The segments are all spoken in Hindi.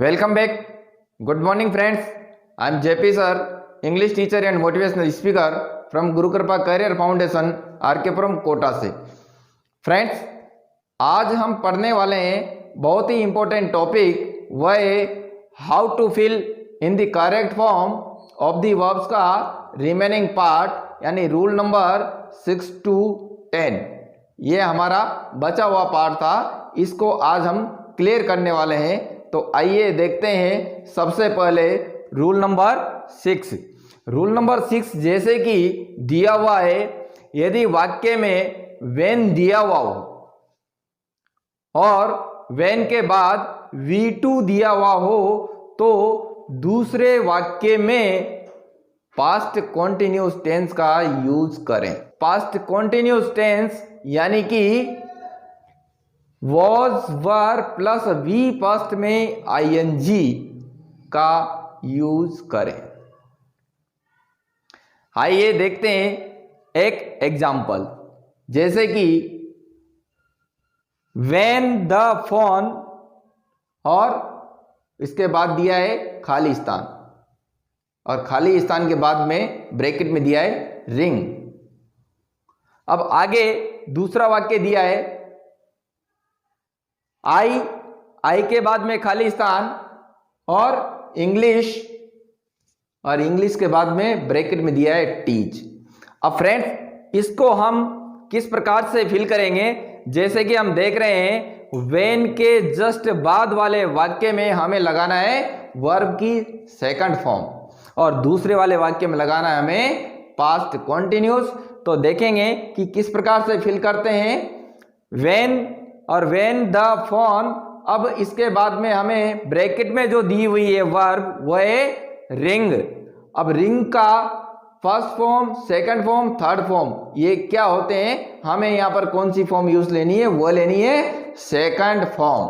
Welcome back. Good morning, friends. I am JP sir, English teacher and motivational speaker from Guru Kripa Career Foundation, RKपुरम Kota से। फ्रेंड्स, आज हम पढ़ने वाले हैं बहुत ही इंपॉर्टेंट टॉपिक, वह है how to fill in the correct form of the verbs का रिमेनिंग पार्ट, यानी रूल नंबर 6 to 10। ये हमारा बचा हुआ पार्ट था, इसको आज हम क्लियर करने वाले हैं। तो आइए देखते हैं सबसे पहले रूल नंबर 6। रूल नंबर 6 जैसे कि दिया हुआ है, यदि वाक्य में व्हेन दिया हुआ हो और व्हेन के बाद V2 दिया हुआ हो तो दूसरे वाक्य में पास्ट कॉन्टिन्यूस टेंस का यूज करें। पास्ट कॉन्टिन्यूस टेंस यानी कि was were plus V first में ING का यूज करें। आइए देखते हैं एक एग्जाम्पल, जैसे कि व्हेन द फोन और इसके बाद दिया है खाली स्थान, और खाली स्थान के बाद में ब्रैकेट में दिया है रिंग। अब आगे दूसरा वाक्य दिया है आई के बाद में खाली स्थान और इंग्लिश, और इंग्लिश के बाद में ब्रैकेट में दिया है टीच। अब फ्रेंड्स, इसको हम किस प्रकार से फिल करेंगे, जैसे कि हम देख रहे हैं व्हेन के जस्ट बाद वाले वाक्य में हमें लगाना है वर्ब की सेकंड फॉर्म और दूसरे वाले वाक्य में लगाना है हमें पास्ट कॉन्टिन्यूस। तो देखेंगे कि किस प्रकार से फिल करते हैं। व्हेन और व्हेन द फोन, अब इसके बाद में हमें ब्रैकेट में जो दी हुई है वर्ब वह है रिंग। अब रिंग का first form, second form, third form ये क्या होते हैं, हमें यहां पर कौन सी फॉर्म यूज लेनी है, वो लेनी है सेकंड फॉर्म,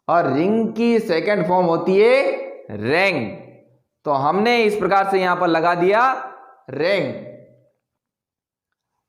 और रिंग की सेकंड फॉर्म होती है रेंग। तो हमने इस प्रकार से यहां पर लगा दिया रेंग।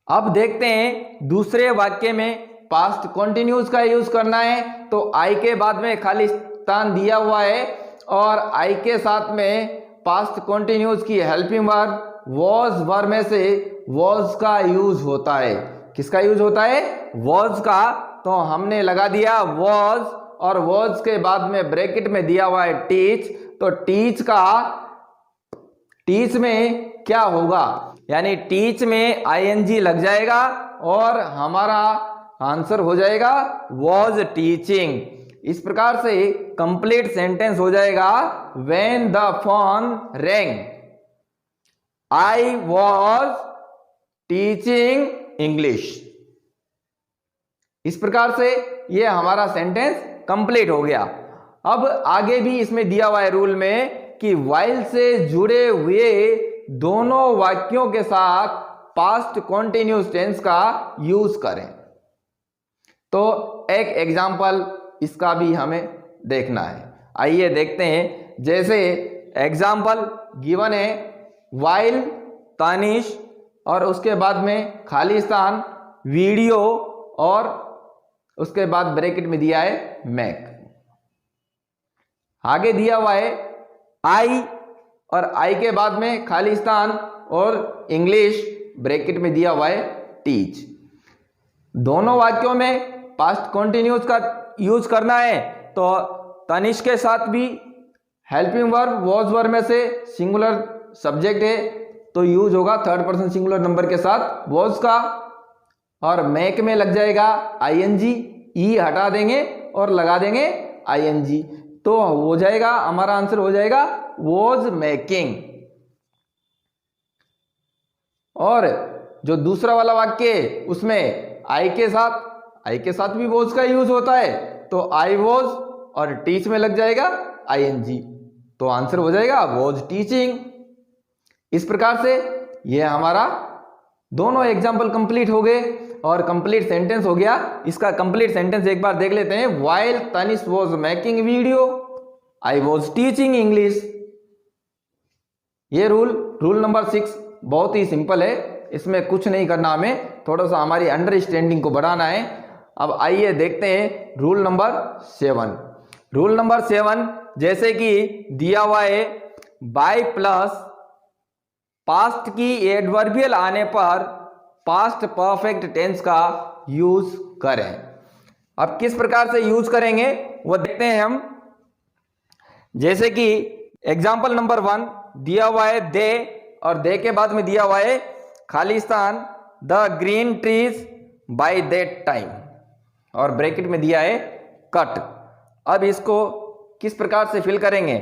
अब देखते हैं दूसरे वाक्य में पास्ट कॉन्टिन्यूस का यूज करना है। तो आई के बाद में खाली स्थान दिया हुआ है और आई के साथ में पास्ट कॉन्टिन्यूस की हेल्पिंग वर्ब वॉज वर्ब में से वॉज का यूज होता है। किसका यूज होता है, वॉज का। तो हमने लगा दिया वॉज, और वॉज के बाद में ब्रैकेट में दिया हुआ है टीच। तो टीच का, टीच में क्या होगा, यानी टीच में ING लग जाएगा और हमारा आंसर हो जाएगा वॉज टीचिंग। इस प्रकार से कंप्लीट सेंटेंस हो जाएगा when the phone wrong I was teaching English. इस प्रकार से ये हमारा सेंटेंस कंप्लीट हो गया। अब आगे भी इसमें दिया हुआ है रूल में कि व्हाइल से जुड़े हुए दोनों वाक्यों के साथ पास्ट कॉन्टिन्यूस टेंस का यूज करें। तो एक एग्जाम्पल इसका भी हमें देखना है। आइए देखते हैं। जैसे एग्जाम्पल गिवन है व्हाइल तानिश, और उसके बाद में खाली स्थान वीडियो, और उसके बाद ब्रैकेट में दिया है मैक। आगे दिया हुआ है आई, और आई के बाद में खाली स्थान और इंग्लिश, ब्रैकेट में दिया हुआ है टीच। दोनों वाक्यों में पास्ट कॉन्टिन्यूस का यूज करना है। तो तनिष्क के साथ भी हेल्पिंग वर्ब वॉज वर्ब में से सिंगुलर सब्जेक्ट है तो यूज होगा थर्ड पर्सन सिंगुलर नंबर के साथ वॉज का, और मैक में लग जाएगा ING, ई हटा देंगे और लगा देंगे ING। तो हो जाएगा, हमारा आंसर हो जाएगा वॉज मेकिंग। और जो दूसरा वाला वाक्य उसमें आई के साथ भी वॉज का यूज होता है, तो आई वॉज और टीच में लग जाएगा ING, तो आंसर हो जाएगा वॉज टीचिंग। इस प्रकार से ये हमारा दोनों एग्जाम्पल कंप्लीट हो गए और कंप्लीट सेंटेंस हो गया। इसका कंप्लीट सेंटेंस एक बार देख लेते हैं। While Tanish was making video I was teaching English. ये रूल नंबर 6 बहुत ही सिंपल है, इसमें कुछ नहीं करना, हमें थोड़ा सा हमारी अंडरस्टैंडिंग को बढ़ाना है। अब आइए देखते हैं रूल नंबर 7। रूल नंबर 7 जैसे कि दिया हुआ है बाय प्लस पास्ट की एडवर्बियल आने पर पास्ट परफेक्ट टेंस का यूज करें। अब किस प्रकार से यूज करेंगे वो देखते हैं हम। जैसे कि एग्जाम्पल नंबर 1 दिया हुआ है दे, और दे के बाद में दिया हुआ है खाली स्थान the green trees by that time, और ब्रैकेट में दिया है कट। अब इसको किस प्रकार से फिल करेंगे,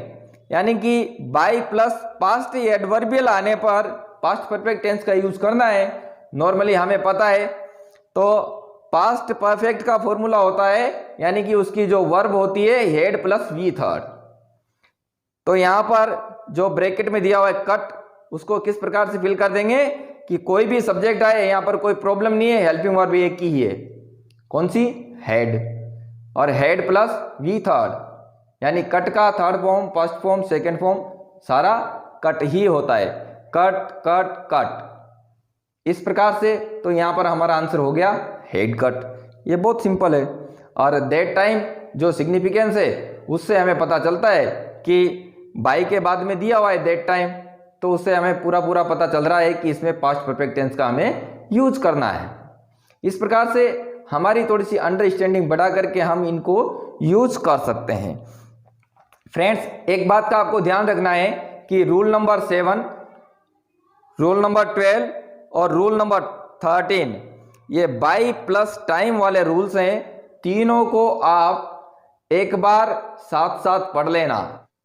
यानी कि बाय प्लस पास्ट एडवर्बियल आने पर पास्ट परफेक्ट टेंस का यूज करना है। नॉर्मली हमें पता है, तो पास्ट परफेक्ट का फॉर्मूला होता है, यानी कि उसकी जो वर्ब होती है हेड प्लस वी थर्ड। तो यहां पर जो ब्रैकेट में दिया हुआ है कट, उसको किस प्रकार से फिल कर देंगे कि कोई भी सब्जेक्ट आए, यहां पर कोई प्रॉब्लम नहीं है, हेल्पिंग वर्ब एक ही है, कौन सी, हेड, और हेड प्लस वी थर्ड, यानी कट का third form, first form, second form सारा कट ही होता है, कट कट कट, इस प्रकार से। तो यहां पर हमारा आंसर हो गया हेड कट। ये बहुत सिंपल है। और दैट टाइम जो सिग्निफिकेंस है उससे हमें पता चलता है कि बाय के बाद में दिया हुआ है दैट टाइम, तो उससे हमें पूरा पता चल रहा है कि इसमें पास्ट परफेक्ट टेंस का हमें यूज करना है। इस प्रकार से हमारी थोड़ी सी अंडरस्टैंडिंग बढ़ा करके हम इनको यूज कर सकते हैं। फ्रेंड्स, एक बात का आपको ध्यान रखना है कि रूल नंबर 7, रूल नंबर 12 और रूल नंबर 13 ये बाय प्लस टाइम वाले रूल्स हैं। तीनों को आप एक बार साथ साथ पढ़ लेना,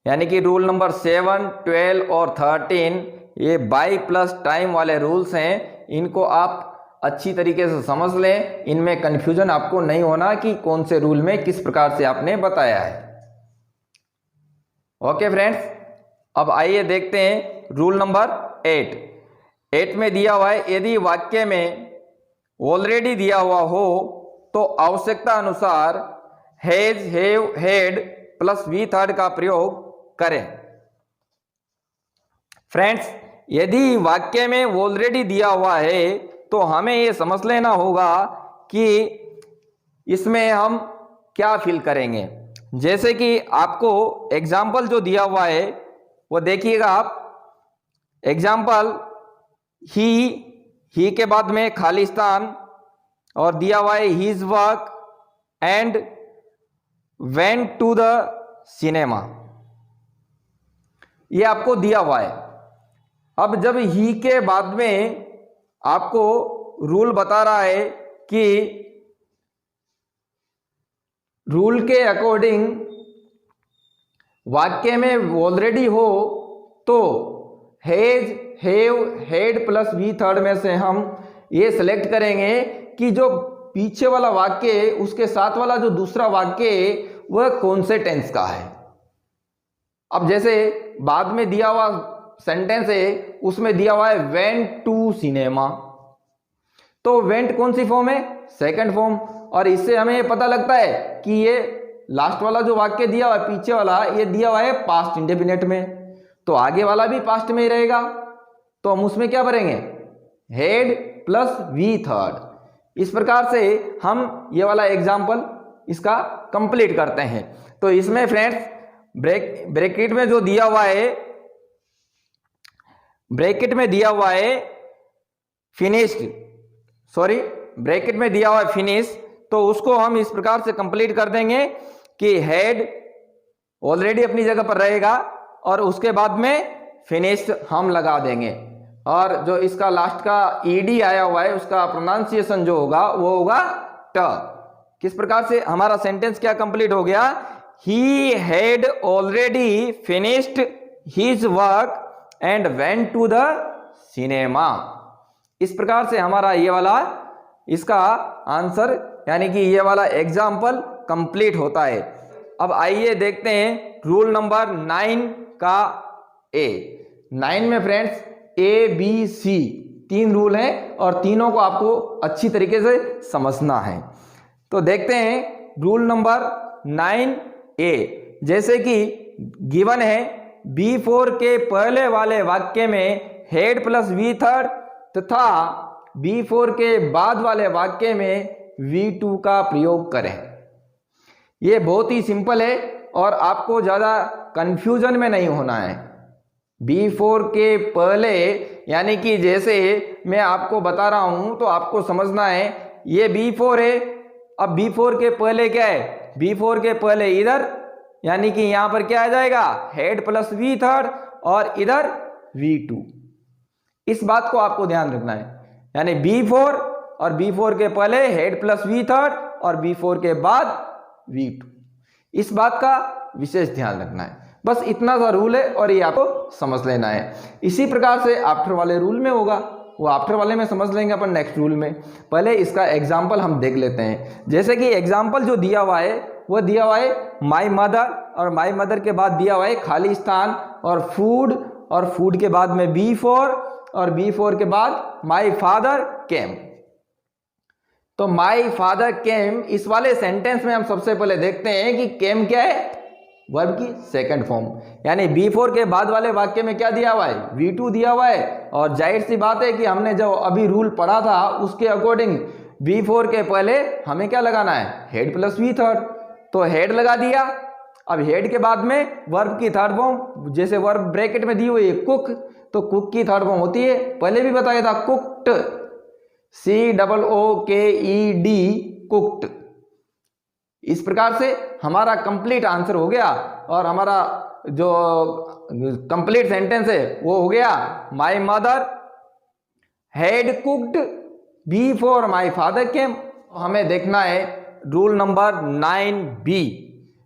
यानी कि रूल नंबर 7, 12 और 13 ये बाय प्लस टाइम वाले रूल्स हैं। इनको आप अच्छी तरीके से समझ लें, इनमें कंफ्यूजन आपको नहीं होना कि कौन से रूल में किस प्रकार से आपने बताया है। ओके फ्रेंड्स, अब आइए देखते हैं रूल नंबर 8 में दिया हुआ है यदि वाक्य में ऑलरेडी दिया हुआ हो तो आवश्यकता अनुसार has, have, had plus V third का प्रयोग करें। फ्रेंड्स, यदि वाक्य में ऑलरेडी दिया हुआ है तो हमें यह समझ लेना होगा कि इसमें हम क्या फिल करेंगे। जैसे कि आपको एग्जाम्पल जो दिया हुआ है वो देखिएगा आप। एग्जाम्पल ही के बाद में खाली स्थान और दिया हुआ है his work and went to the cinema, ये आपको दिया हुआ है। अब जब ही के बाद में आपको रूल बता रहा है कि रूल के अकॉर्डिंग वाक्य में ऑलरेडी हो तो has, have, had plus V third में से हम ये सिलेक्ट करेंगे कि जो पीछे वाला वाक्य है उसके साथ वाला जो दूसरा वाक्य है वह कौन से टेंस का है। अब जैसे बाद में दिया हुआ सेंटेंस है उसमें दिया हुआ है वेंट टू सिनेमा, तो वेंट कौन सी फॉर्म है, सेकंड फॉर्म, और इससे हमें ये पता लगता है कि ये लास्ट वाला जो वाक्य दिया हुआ है पीछे वाला ये दिया हुआ है पास्ट इंडेफिनिट में, तो आगे वाला भी पास्ट में ही रहेगा। तो हम उसमें क्या भरेंगे, हेड प्लस वी थर्ड। इस प्रकार से हम ये वाला एग्जाम्पल इसका कंप्लीट करते हैं। तो इसमें फ्रेंड्स ब्रैकेट में जो दिया हुआ है, ब्रैकेट में दिया हुआ है फिनिश्ड, सॉरी ब्रैकेट में दिया हुआ है फिनिश, तो उसको हम इस प्रकार से कंप्लीट कर देंगे कि हेड ऑलरेडी अपनी जगह पर रहेगा और उसके बाद में फिनिश्ड हम लगा देंगे, और जो इसका लास्ट का ईडी आया हुआ है उसका प्रोनाउंसिएशन जो होगा वो होगा ट। किस प्रकार से हमारा सेंटेंस क्या कंप्लीट हो गया, he had already finished his work and went to the cinema. इस प्रकार से हमारा ये वाला इसका आंसर यानी कि ये वाला एग्जाम्पल कंप्लीट होता है। अब आइए देखते हैं रूल नंबर 9 का ए। 9 में friends A B C 3 rule हैं और तीनों को आपको अच्छी तरीके से समझना है। तो देखते हैं रूल नंबर 9 ए। जैसे कि गिवन है B4 के पहले वाले वाक्य में हेड प्लस वी थर्ड तथा B4 के बाद वाले वाक्य में V2 का प्रयोग करें। यह बहुत ही सिंपल है, और आपको ज़्यादा कंफ्यूजन में नहीं होना है। B4 के पहले, यानी कि जैसे मैं आपको बता रहा हूं तो आपको समझना है, ये B4 है। अब B4 के पहले क्या है? B4 के पहले इधर, यानी कि यहां पर क्या आ जाएगा? हेड प्लस V3 और इधर V2। इस बात को आपको ध्यान रखना है, यानी B4 और B4 के पहले हेड प्लस V3 और B4 के बाद V2। इस बात का विशेष ध्यान रखना है। बस इतना सा रूल है और ये आपको समझ लेना है। इसी प्रकार से आफ्टर वाले रूल में होगा, वो आफ्टर वाले में समझ लेंगे अपन नेक्स्ट रूल में। पहले इसका एग्जाम्पल हम देख लेते हैं। जैसे कि एग्जाम्पल जो दिया हुआ है वो दिया हुआ है माई मदर, और माई मदर के बाद दिया हुआ है खाली स्थान और फूड के बाद में B4 और B4 के बाद माई फादर केम। तो माई फादर केम, इस वाले सेंटेंस में हम सबसे पहले देखते हैं कि केम क्या है? वर्ब की सेकंड फॉर्म, यानी B4 के बाद वाले वाक्य में क्या दिया हुआ है? V2 दिया हुआ है। और जाहिर सी बात है कि हमने जो अभी रूल पढ़ा था उसके अकॉर्डिंग B4 के पहले हमें क्या लगाना है? Head plus V3। तो हेड लगा दिया। अब हेड के बाद में वर्ब की थर्ड फॉर्म, जैसे वर्ब ब्रैकेट में दी हुई है कुक, तो कुक की थर्ड फॉर्म होती है, पहले भी बताया था, कुक्ड, COOKED, कुक्ड। इस प्रकार से हमारा कंप्लीट आंसर हो गया और हमारा जो कंप्लीट सेंटेंस है वो हो गया my mother had cooked before my father came. हमें देखना है rule number 9B।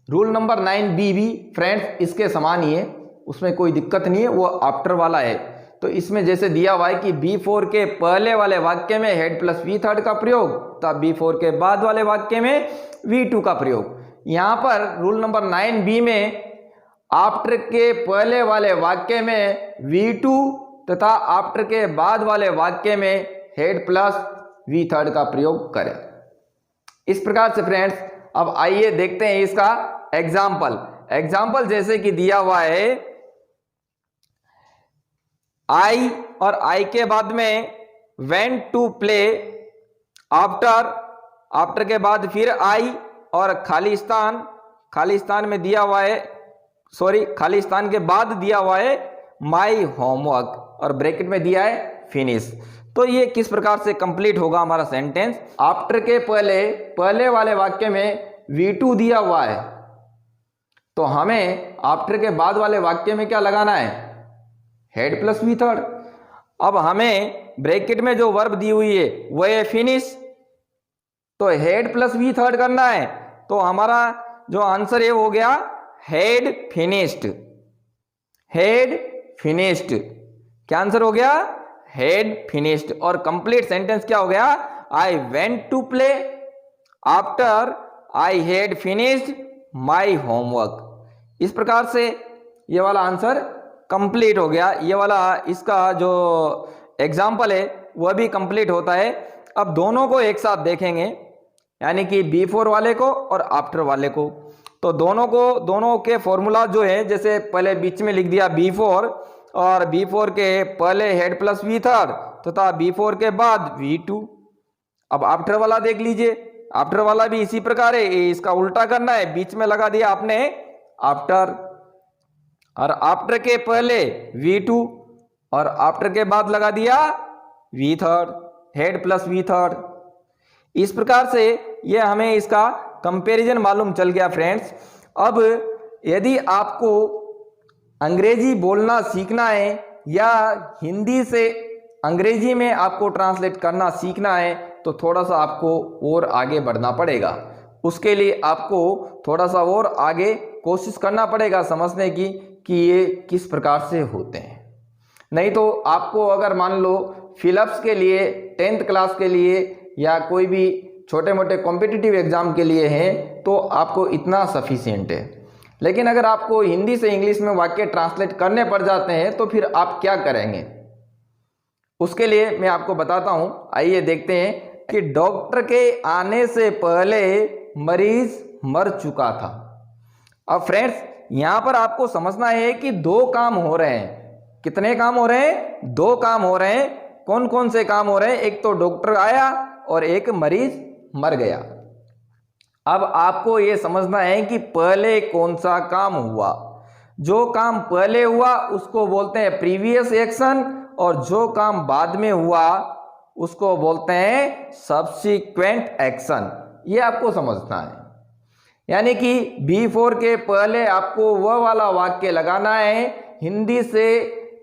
Rule number 9B भी फ्रेंड्स इसके समान ही है, उसमें कोई दिक्कत नहीं है, वो आफ्टर वाला है। तो इसमें जैसे दिया हुआ है कि B4 के पहले वाले वाक्य में हेड प्लस V3 का प्रयोग, तब B4 के बाद वाले वाक्य में V2 का प्रयोग। यहां पर रूल नंबर 9B में आफ्टर के पहले वाले वाक्य में V2 तथा आफ्टर के बाद वाले वाक्य में हेड प्लस V3 का प्रयोग करें। इस प्रकार से फ्रेंड्स अब आइए देखते हैं इसका एग्जाम्पल जैसे कि दिया हुआ है आई, और आई के बाद में वेंट टू प्ले, आफ्टर के बाद फिर आई और खाली स्थान में दिया हुआ है, खाली स्थान के बाद दिया हुआ है माई होमवर्क और ब्रैकेट में दिया है फिनिश। तो ये किस प्रकार से कंप्लीट होगा हमारा सेंटेंस? आफ्टर के पहले वाले वाक्य में V2 दिया हुआ है, तो हमें आफ्टर के बाद वाले वाक्य में क्या लगाना है? Head plus V3। अब हमें ब्रैकेट में जो वर्ब दी हुई है वो है फिनिश, तो हेड प्लस V3 करना है। तो हमारा जो आंसर है वो हो गया हेड फिनिश्ड। क्या आंसर हो गया? Had finished. और कंप्लीट सेंटेंस क्या हो गया? I went to play after I had finished my homework. इस प्रकार से ये वाला आंसर कंप्लीट हो गया। ये वाला इसका जो एग्जाम्पल है वह भी कंप्लीट होता है। अब दोनों को एक साथ देखेंगे, यानी कि B4 वाले को और आफ्टर वाले को। तो दोनों के फॉर्मूला जो है, जैसे पहले बीच में लिख दिया B4 और B4 के पहले हेड प्लस V3 तथा B4 के बाद V2। अब आफ्टर वाला देख लीजिए, आफ्टर वाला भी इसी प्रकार है, इसका उल्टा करना है, बीच में लगा दिया आपने आफ्टर, और आफ्टर के पहले V2 और आफ्टर के बाद लगा दिया V3, हेड प्लस V3। इस प्रकार से ये हमें इसका कंपैरिजन मालूम चल गया फ्रेंड्स। अब यदि आपको अंग्रेजी बोलना सीखना है या हिंदी से अंग्रेजी में आपको ट्रांसलेट करना सीखना है तो थोड़ा सा आपको और आगे बढ़ना पड़ेगा। उसके लिए आपको थोड़ा सा और आगे कोशिश करना पड़ेगा समझने की कि ये किस प्रकार से होते हैं। नहीं तो आपको अगर मान लो फिलअप्स के लिए 10th क्लास के लिए या कोई भी छोटे मोटे कॉम्पिटिटिव एग्जाम के लिए हैं तो आपको इतना सफिशिएंट है। लेकिन अगर आपको हिंदी से इंग्लिश में वाक्य ट्रांसलेट करने पड़ जाते हैं तो फिर आप क्या करेंगे? उसके लिए मैं आपको बताता हूं। आइए देखते हैं कि डॉक्टर के आने से पहले मरीज मर चुका था। अब फ्रेंड्स यहां पर आपको समझना है कि 2 काम हो रहे हैं। कितने काम हो रहे हैं? 2 काम हो रहे हैं। कौन कौन से काम हो रहे हैं? एक तो डॉक्टर आया और एक मरीज मर गया। अब आपको ये समझना है कि पहले कौन सा काम हुआ। जो काम पहले हुआ उसको बोलते हैं प्रीवियस एक्शन, और जो काम बाद में हुआ उसको बोलते हैं सब्सीक्वेंट एक्शन। ये आपको समझना है। यानी कि B4 के पहले आपको वह वाला वाक्य लगाना है हिंदी से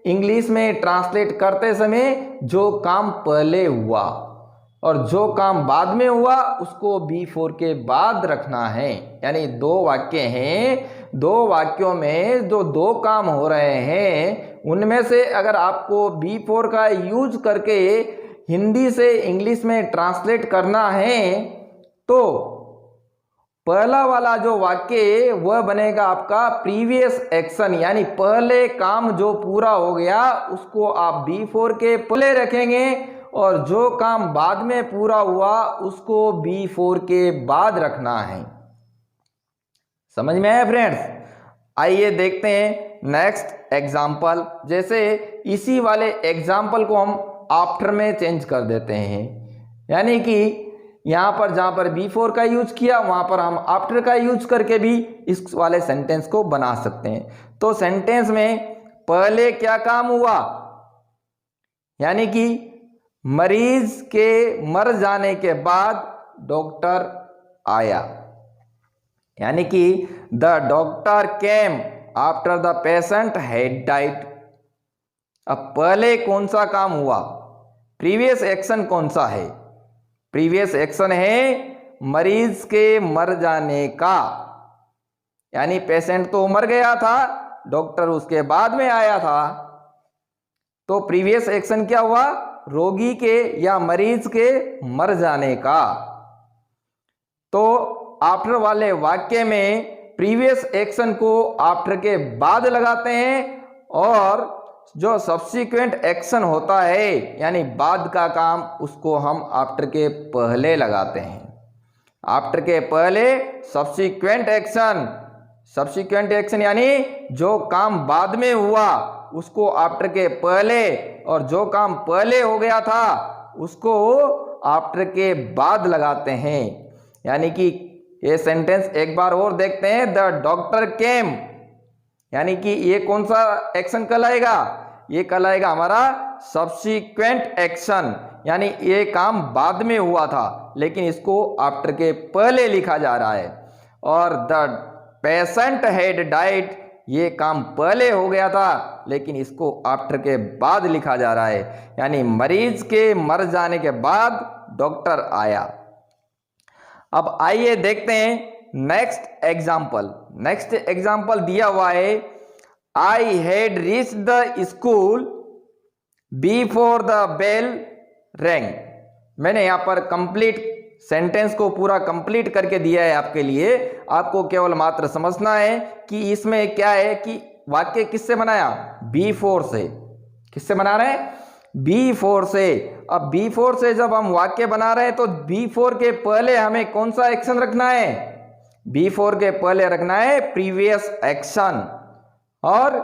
इंग्लिश में ट्रांसलेट करते समय जो काम पहले हुआ, और जो काम बाद में हुआ उसको B4 के बाद रखना है। यानी दो वाक्य हैं, दो वाक्यों में जो दो काम हो रहे हैं उनमें से अगर आपको B4 का यूज करके हिंदी से इंग्लिश में ट्रांसलेट करना है तो पहला वाला जो वाक्य वह बनेगा आपका प्रीवियस एक्शन, यानी पहले काम जो पूरा हो गया उसको आप B4 के पहले रखेंगे, और जो काम बाद में पूरा हुआ उसको B4 के बाद रखना है। समझ में आया फ्रेंड्स? आइए देखते हैं नेक्स्ट एग्जाम्पल। जैसे इसी वाले एग्जाम्पल को हम आफ्टर में चेंज कर देते हैं, यानी कि यहां पर जहां पर B4 का यूज किया वहां पर हम आफ्टर का यूज करके भी इस वाले सेंटेंस को बना सकते हैं। तो सेंटेंस में पहले क्या काम हुआ, यानी कि मरीज के मर जाने के बाद डॉक्टर आया, यानी कि the doctor came after the patient had died. अब पहले कौन सा काम हुआ, प्रीवियस एक्शन कौन सा है? प्रीवियस एक्शन है मरीज के मर जाने का, यानी पेशेंट तो मर गया था, डॉक्टर उसके बाद में आया था। तो प्रीवियस एक्शन क्या हुआ, रोगी के या मरीज के मर जाने का। तो आफ्टर वाले वाक्य में प्रीवियस एक्शन को आफ्टर के बाद लगाते हैं, और जो सब्सीक्वेंट एक्शन होता है यानी बाद का काम उसको हम आफ्टर के पहले लगाते हैं। आफ्टर के पहले सब्सीक्वेंट एक्शन, सब्सीक्वेंट एक्शन यानी जो काम बाद में हुआ उसको आफ्टर के पहले, और जो काम पहले हो गया था उसको आफ्टर के बाद लगाते हैं। यानी कि ये सेंटेंस एक बार और देखते हैं, द डॉक्टर केम, यानी कि ये कौन सा एक्शन कहलाएगा, ये कहलाएगा हमारा सब्सीक्वेंट एक्शन, यानी ये काम बाद में हुआ था लेकिन इसको आफ्टर के पहले लिखा जा रहा है। और द पेशेंट हैड डाइड, ये काम पहले हो गया था लेकिन इसको आफ्टर के बाद लिखा जा रहा है, यानी मरीज के मर जाने के बाद डॉक्टर आया। अब आइए देखते हैं नेक्स्ट एग्जाम्पल। नेक्स्ट एग्जाम्पल दिया हुआ है, I had reach the school before the bell rang. मैंने यहां पर कंप्लीट सेंटेंस को पूरा कंप्लीट करके दिया है आपके लिए, आपको केवल मात्र समझना है कि इसमें क्या है कि वाक्य किससे बनाया, B4 से। किससे बना रहे हैं, B4 से। अब B4 से जब हम वाक्य बना रहे हैं तो B4 के पहले हमें कौन सा एक्शन रखना है, B4 के पहले रखना है प्रीवियस एक्शन, और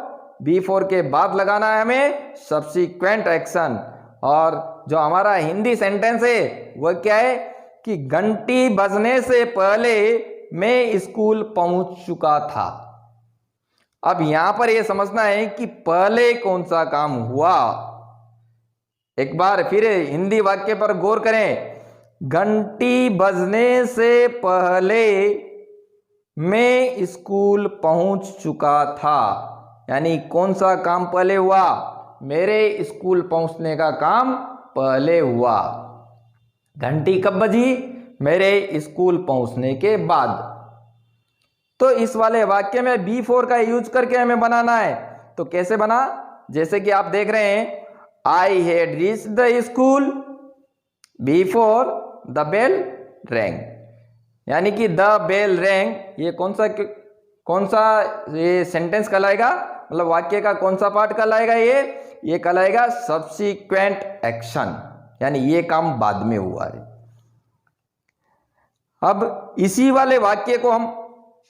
B4 के बाद लगाना है हमें सब्सीक्वेंट एक्शन। और जो हमारा हिंदी सेंटेंस है वह क्या है कि घंटी बजने से पहले मैं स्कूल पहुंच चुका था। अब यहां पर यह समझना है कि पहले कौन सा काम हुआ। एक बार फिर हिंदी वाक्य पर गौर करें, घंटी बजने से पहले मैं स्कूल पहुंच चुका था, यानी कौन सा काम पहले हुआ, मेरे स्कूल पहुंचने का काम पहले हुआ। घंटी कब बजी, मेरे स्कूल पहुंचने के बाद। तो इस वाले वाक्य में B4 का यूज करके हमें बनाना है। तो कैसे बना, जैसे कि आप देख रहे हैं, I had reach the school before the bell rang, यानी कि द बेल रैंग ये कौन सा ये सेंटेंस कहलाएगा, मतलब वाक्य का कौन सा पार्ट कहलाएगा, ये कहलाएगा सब्सीक्वेंट एक्शन, यानी ये काम बाद में हुआ है। अब इसी वाले वाक्य को हम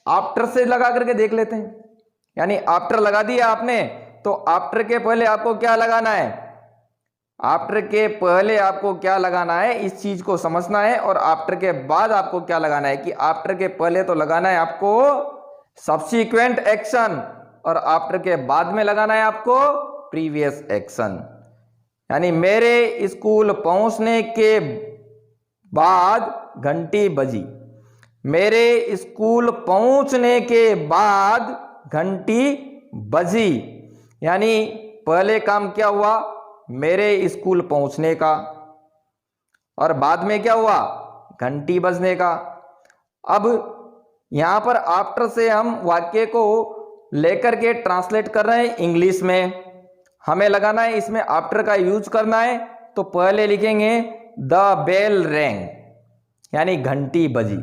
आफ्टर से लगा करके देख लेते हैं। यानी आफ्टर लगा दिया आपने, तो आफ्टर के पहले आपको क्या लगाना है, आफ्टर के पहले आपको क्या लगाना है, इस चीज को समझना है, और आफ्टर के बाद आपको क्या लगाना है कि आफ्टर के पहले तो लगाना है आपको सब्सिक्वेंट एक्शन, और आफ्टर के बाद में लगाना है आपको प्रीवियस एक्शन। यानी मेरे स्कूल पहुंचने के बाद घंटी बजी, मेरे स्कूल पहुंचने के बाद घंटी बजी। यानी पहले काम क्या हुआ, मेरे स्कूल पहुंचने का, और बाद में क्या हुआ, घंटी बजने का। अब यहां पर आफ्टर से हम वाक्य को लेकर के ट्रांसलेट कर रहे हैं इंग्लिश में, हमें लगाना है इसमें आफ्टर का यूज करना है। तो पहले लिखेंगे द बेल रैंग, यानी घंटी बजी।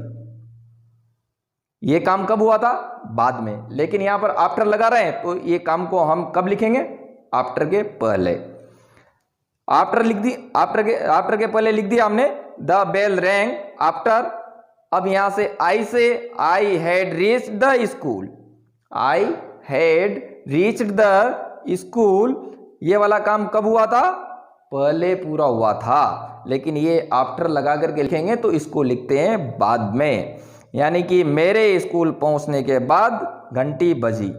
ये काम कब हुआ था, बाद में, लेकिन यहां पर आफ्टर लगा रहे हैं तो ये काम को हम कब लिखेंगे, आफ्टर के पहले। आफ्टर लिख दी, आफ्टर के पहले लिख दिया हमने द बेल रैंग आफ्टर। अब यहां से I had reached the school, I had reached the school, ये वाला काम कब हुआ था, पहले पूरा हुआ था, लेकिन ये आफ्टर लगा करके लिखेंगे तो इसको लिखते हैं बाद में। यानी कि मेरे स्कूल पहुंचने के बाद घंटी बजी।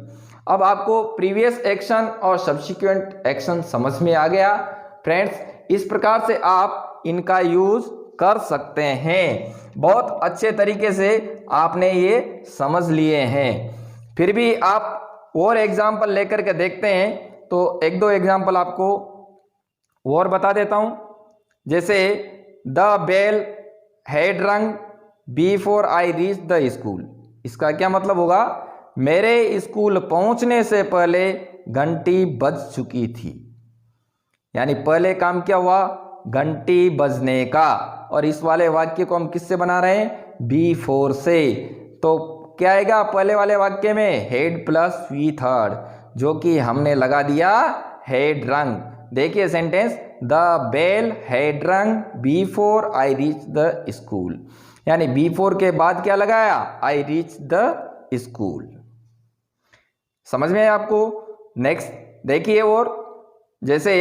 अब आपको प्रीवियस एक्शन और सब्सिक्वेंट एक्शन समझ में आ गया फ्रेंड्स। इस प्रकार से आप इनका यूज कर सकते हैं। बहुत अच्छे तरीके से आपने ये समझ लिए हैं। फिर भी आप और एग्जाम्पल लेकर के देखते हैं, तो एक दो एग्जाम्पल आपको और बता देता हूं। जैसे द बेल हैड रंग before I reach the school, इसका क्या मतलब होगा, मेरे स्कूल पहुंचने से पहले घंटी बज चुकी थी। यानी पहले काम क्या हुआ, घंटी बजने का। और इस वाले वाक्य को हम किससे बना रहे हैं, बिफोर से। तो क्या आएगा पहले वाले वाक्य में, हेड प्लस वी थर्ड, जो कि हमने लगा दिया हेड रंग। देखिए सेंटेंस, द बेल हैड रंग before I reach the school, यानी बिफोर के बाद क्या लगाया, आई रीच द स्कूल। समझ में आया आपको। नेक्स्ट देखिए, और जैसे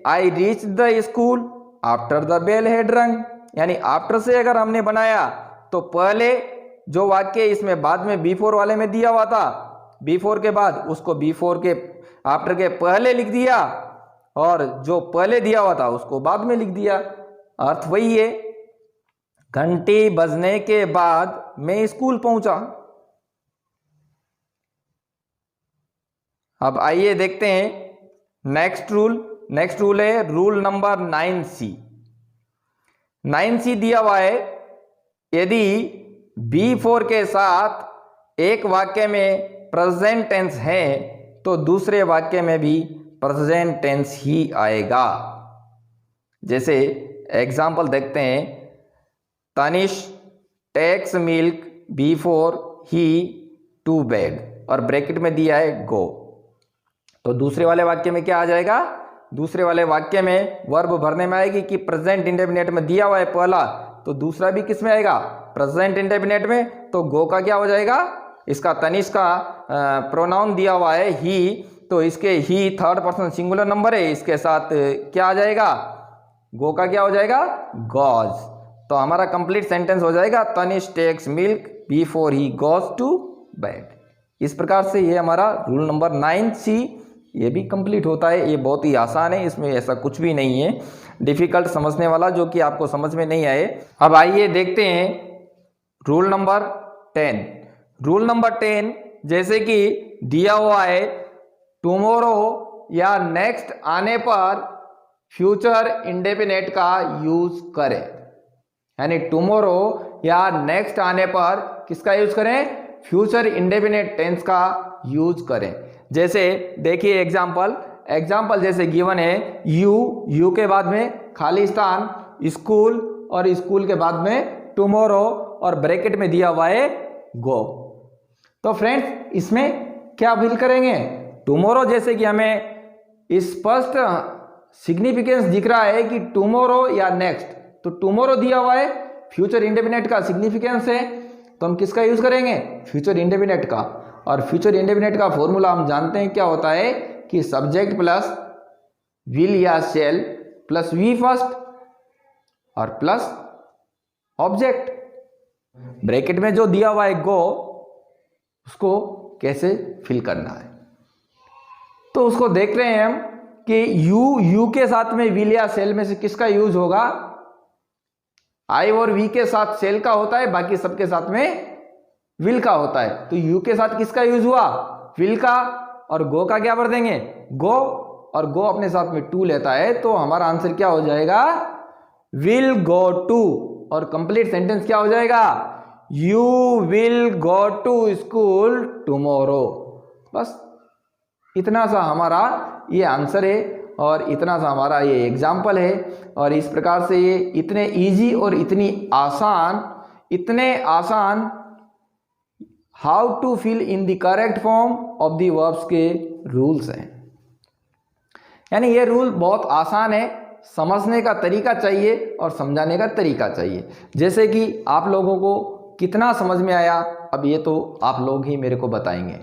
I reach the school after the bell had rang, यानी आफ्टर से अगर हमने बनाया तो पहले जो वाक्य इसमें बाद में बिफोर वाले में दिया हुआ था, बिफोर के बाद उसको बिफोर के आफ्टर के पहले लिख दिया, और जो पहले दिया हुआ था उसको बाद में लिख दिया। अर्थ वही है, घंटी बजने के बाद मैं स्कूल पहुंचा। अब आइए देखते हैं नेक्स्ट रूल। नेक्स्ट रूल है रूल नंबर 9C। 9C दिया हुआ है, यदि बिफोर के साथ एक वाक्य में प्रेजेंट टेंस है तो दूसरे वाक्य में भी प्रेजेंट टेंस ही आएगा। जैसे एग्जाम्पल देखते हैं, Tanish takes milk before he to bed, और ब्रैकेट में दिया है गो। तो दूसरे वाले वाक्य में क्या आ जाएगा, दूसरे वाले वाक्य में वर्ब भरने में आएगी कि प्रेजेंट इंडेफिनिट में दिया हुआ है पहला, तो दूसरा भी किस में आएगा, प्रेजेंट इंडेफिनिट में। तो गो का क्या हो जाएगा, इसका तनिष का प्रोनाउन दिया हुआ है ही, तो इसके ही थर्ड पर्सन सिंगुलर नंबर है, इसके साथ क्या आ जाएगा, गो का क्या हो जाएगा, गोज। तो हमारा कंप्लीट सेंटेंस हो जाएगा, Tanish takes milk before he goes to bed. इस प्रकार से ये हमारा रूल नंबर 9C ये भी कंप्लीट होता है। ये बहुत ही आसान है, इसमें ऐसा कुछ भी नहीं है डिफिकल्ट समझने वाला जो कि आपको समझ में नहीं आए। अब आइए देखते हैं रूल नंबर 10। रूल नंबर 10 जैसे कि दिया हुआ है, टुमारो या नेक्स्ट आने पर फ्यूचर इंडेफिनेट का यूज करें। यानी टुमारो या नेक्स्ट आने पर किसका यूज करें, फ्यूचर इंडेफिनेट टेंस का यूज करें। जैसे देखिए एग्जाम्पल जैसे गिवन है, यू के बाद में खाली स्थान स्कूल, और स्कूल के बाद में टुमारो, और ब्रैकेट में दिया हुआ है गो। तो फ्रेंड्स इसमें क्या फिल करेंगे, टुमारो जैसे कि हमें स्पष्ट सिग्निफिकेंस दिख रहा है कि टुमारो या नेक्स्ट, तो टुमारो दिया हुआ है, फ्यूचर इंडेफिनेट का सिग्निफिकेंस है, तो हम किसका यूज करेंगे, फ्यूचर इंडेफिनेट का। और फ्यूचर इंडेफिनेट का फॉर्मूला हम जानते हैं क्या होता है कि सब्जेक्ट प्लस विल या शेल प्लस वी फर्स्ट और प्लस ऑब्जेक्ट। ब्रैकेट में जो दिया हुआ है गो, उसको कैसे फिल करना है, तो उसको देख रहे हैं हम कि यू के साथ में विल या सेल में से किसका यूज होगा। आई और वी के साथ सेल का होता है, बाकी सबके साथ में विल का होता है। तो यू के साथ किसका यूज हुआ, विल का, और गो का क्या भर देंगे, गो, और गो अपने साथ में टू लेता है, तो हमारा आंसर क्या हो जाएगा, विल गो टू। और कंप्लीट सेंटेंस क्या हो जाएगा, you will go to school tomorrow. बस इतना सा हमारा ये आंसर है और इतना सा हमारा ये एग्जाम्पल है। और इस प्रकार से ये इतने इजी और इतने आसान how to fill in the correct form of the verbs के रूल्स हैं। यानी ये रूल बहुत आसान है, समझने का तरीका चाहिए और समझाने का तरीका चाहिए। जैसे कि आप लोगों को कितना समझ में आया, अब ये तो आप लोग ही मेरे को बताएंगे,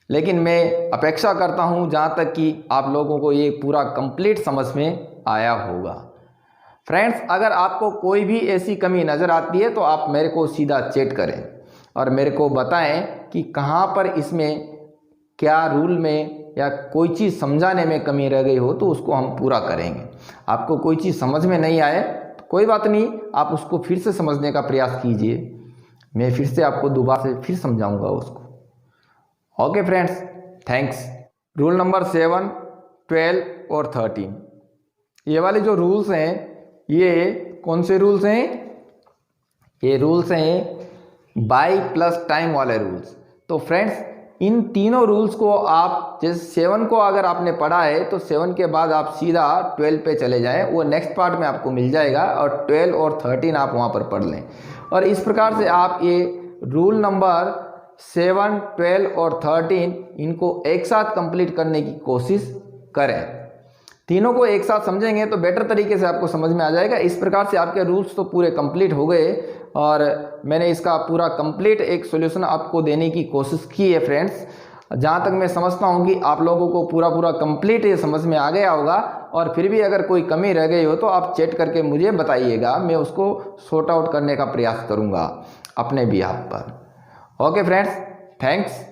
लेकिन मैं अपेक्षा करता हूँ जहाँ तक कि आप लोगों को ये पूरा कंप्लीट समझ में आया होगा। फ्रेंड्स, अगर आपको कोई भी ऐसी कमी नज़र आती है तो आप मेरे को सीधा चैट करें और मेरे को बताएं कि कहाँ पर इसमें क्या रूल में या कोई चीज़ समझाने में कमी रह गई हो, तो उसको हम पूरा करेंगे। आपको कोई चीज़ समझ में नहीं आए तो कोई बात नहीं, आप उसको फिर से समझने का प्रयास कीजिए, मैं फिर से आपको दोबारा से फिर समझाऊंगा उसको। Okay friends, thanks. Rule number 7, 12 और 13, ये वाले जो रूल्स हैं, ये कौन से रूल्स हैं, ये रूल्स हैं बाय प्लस टाइम वाले रूल्स। तो फ्रेंड्स, इन तीनों रूल्स को आप, जैसे 7 को अगर आपने पढ़ा है तो 7 के बाद आप सीधा 12 पे चले जाएं, वो नेक्स्ट पार्ट में आपको मिल जाएगा, और 12 और 13 आप वहाँ पर पढ़ लें। और इस प्रकार से आप ये रूल नंबर 7, 12 और 13 इनको एक साथ कंप्लीट करने की कोशिश करें। तीनों को एक साथ समझेंगे तो बेटर तरीके से आपको समझ में आ जाएगा। इस प्रकार से आपके रूल्स तो पूरे कंप्लीट हो गए और मैंने इसका पूरा कंप्लीट एक सॉल्यूशन आपको देने की कोशिश की है फ्रेंड्स। जहाँ तक मैं समझता हूँ कि आप लोगों को पूरा कंप्लीट ये समझ में आ गया होगा, और फिर भी अगर कोई कमी रह गई हो तो आप चैट करके मुझे बताइएगा, मैं उसको सॉर्ट आउट करने का प्रयास करूँगा अपने बिहाफ पर। Okay friends, thanks.